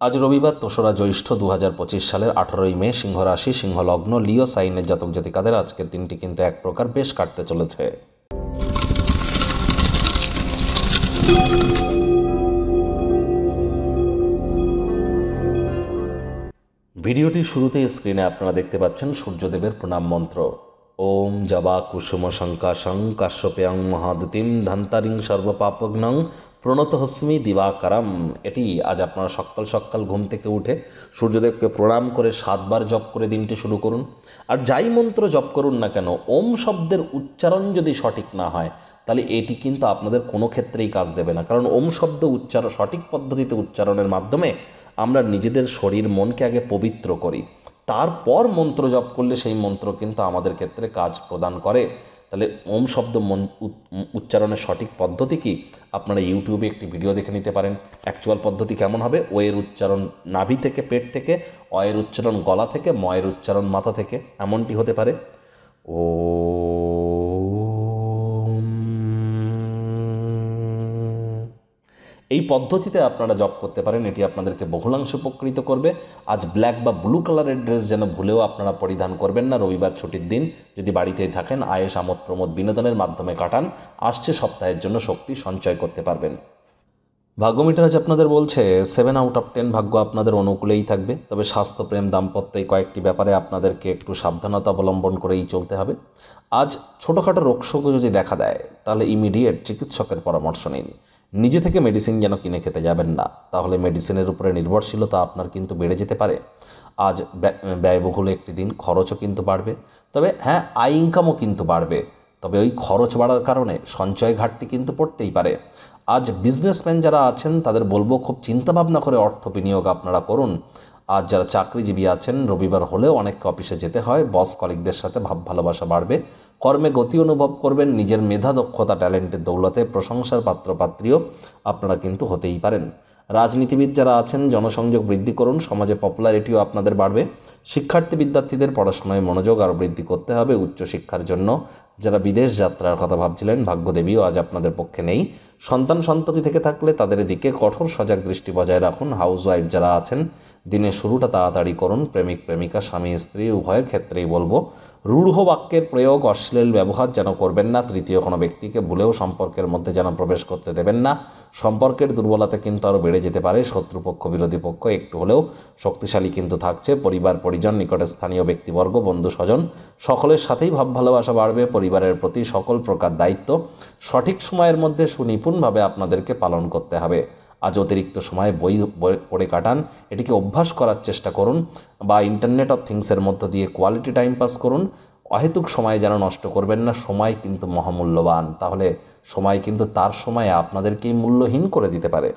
আজ রবিবার ৩রা জ্যৈষ্ঠ ২০২৫ সালের ১৮ই মে, সিংহ রাশি, সিংহ লগ্ন, লিও সাইনের জাতক জাতিকাদের আজকের দিনটি কিন্তু এক প্রকার বেশ কাটতে চলেছে। ভিডিওটির শুরুতে স্ক্রিনে আপনারা দেখতে পাচ্ছেন সূর্যদেবের প্রণাম মন্ত্র। ওম জবা কুসুম শঙ্কাশং কাশ্যপেয়ং মহাদুতিম ধান্তারিং সর্বপাপগ্নং প্রণতহস্মি দিবাকারম। এটি আজ আপনারা সকাল সকাল ঘুম থেকে উঠে সূর্যদেবকে প্রণাম করে 7 বার জপ করে দিনটি শুরু করুন। আর যাই মন্ত্র জপ করুন না কেন, ওম শব্দের উচ্চারণ যদি সঠিক না হয় তাহলে এটি কিন্তু আপনাদের কোনো ক্ষেত্রেই কাজ দেবে না। কারণ ওম শব্দ সঠিক পদ্ধতিতে উচ্চারণের মাধ্যমে আমরা নিজেদের শরীর মনকে আগে পবিত্র করি, তারপর মন্ত্র জপ করলে সেই মন্ত্র কিন্তু আমাদের ক্ষেত্রে কাজ প্রদান করে। তাহলে ওম শব্দ উচ্চারণের সঠিক পদ্ধতি কি, আপনারা ইউটিউবে একটি ভিডিও দেখে নিতে পারেন। অ্যাকচুয়াল পদ্ধতি কেমন হবে, ও এর উচ্চারণ নাভি থেকে, পেট থেকে, অ এর উচ্চারণ গলা থেকে, ম এর উচ্চারণ মাথা থেকে, এমনটি হতে পারে। ও এই পদ্ধতিতে আপনারা জব করতে পারেন, এটি আপনাদেরকে বহুলাংশ উপকৃত করবে। আজ ব্ল্যাক বা ব্লু কালারের ড্রেস যেন ভুলেও আপনারা পরিধান করবেন না। রবিবার ছুটির দিন, যদি বাড়িতেই থাকেন আয়েশ আমোদ প্রমোদ বিনোদনের মাধ্যমে কাটান, আসছে সপ্তাহের জন্য শক্তি সঞ্চয় করতে পারবেন। ভাগ্যমিটার আজ আপনাদের বলছে 7 আউট অফ 10 ভাগ্য আপনাদের অনুকূলেই থাকবে। তবে স্বাস্থ্য, প্রেম, দাম্পত্য এই কয়েকটি ব্যাপারে আপনাদেরকে একটু সাবধানতা অবলম্বন করেই চলতে হবে। আজ ছোটোখাটো রোগশোক যদি দেখা দেয় তাহলে ইমিডিয়েট চিকিৎসকের পরামর্শ নিন। নিজে থেকে মেডিসিন যেন কিনে খেতে যাবেন না, তাহলে মেডিসিনের উপরে নির্ভরশীলতা আপনার কিন্তু বেড়ে যেতে পারে। আজ ব্যয়বহুল একটি দিন, খরচও কিন্তু বাড়বে। তবে হ্যাঁ, আয় ইনকামও কিন্তু বাড়বে। তবে ওই খরচ বাড়ার কারণে সঞ্চয় ঘাটতি কিন্তু পড়তেই পারে। আজ বিজনেসম্যান যারা আছেন তাদের বলবো খুব চিন্তাভাবনা করে অর্থ বিনিয়োগ আপনারা করুন। আজ যারা চাকরিজীবী আছেন, রবিবার হলেও অনেককে অফিসে যেতে হয়, বস কলিগদের সাথে ভাব ভালোবাসা বাড়বে, কর্মে গতি অনুভব করবেন, নিজের মেধা, দক্ষতা, ট্যালেন্টের দৌলতে প্রশংসার পাত্রপাত্রীও আপনারা কিন্তু হতেই পারেন। রাজনীতিবিদ যারা আছেন জনসংযোগ বৃদ্ধি করুন, সমাজে পপুলারিটিও আপনাদের বাড়বে। শিক্ষার্থী বিদ্যার্থীদের পড়াশোনায় মনোযোগ আরও বৃদ্ধি করতে হবে উচ্চশিক্ষার জন্য। যারা বিদেশ যাত্রার কথা ভাবছিলেন, ভাগ্যদেবীও আজ আপনাদের পক্ষে নেই। সন্তানসন্ততি থেকে থাকলে তাদের দিকে কঠোর সজাগ দৃষ্টি বজায় রাখুন। হাউসওয়াইফ যারা আছেন, দিনের শুরুটা তাড়াতাড়ি করুন। প্রেমিক প্রেমিকা, স্বামী স্ত্রী উভয়ের ক্ষেত্রেই বলবো রূঢ় বাক্যের প্রয়োগ, অশ্লীল ব্যবহার যেন করবেন না। তৃতীয় কোনো ব্যক্তিকে ভুলেও সম্পর্কের মধ্যে যেন প্রবেশ করতে দেবেন না। সম্পর্কের দুর্বলতা কিন্তু আরও বেড়ে যেতে পারে। শত্রুপক্ষ, বিরোধী পক্ষ একটু হলেও শক্তিশালী কিন্তু থাকছে। পরিবার পরিজন, নিকটের স্থানীয় ব্যক্তিবর্গ, বন্ধু স্বজন সকলের সাথেই ভাব ভালোবাসা বাড়বে। পরিবারের প্রতি সকল প্রকার দায়িত্ব সঠিক সময়ের মধ্যে সুনিপুণভাবে আপনাদেরকে পালন করতে হবে। আজ অতিরিক্ত সময় বই পড়ে কাটান, এটিকে অভ্যাস করার চেষ্টা করুন, বা ইন্টারনেট অফ থিংসের মধ্য দিয়ে কোয়ালিটি টাইম পাস করুন। অহেতুক সময় যেন নষ্ট করবেন না। সময় কিন্তু মহামূল্যবান, তাহলে সময় কিন্তু তার সময়ে আপনাদেরকেই মূল্যহীন করে দিতে পারে।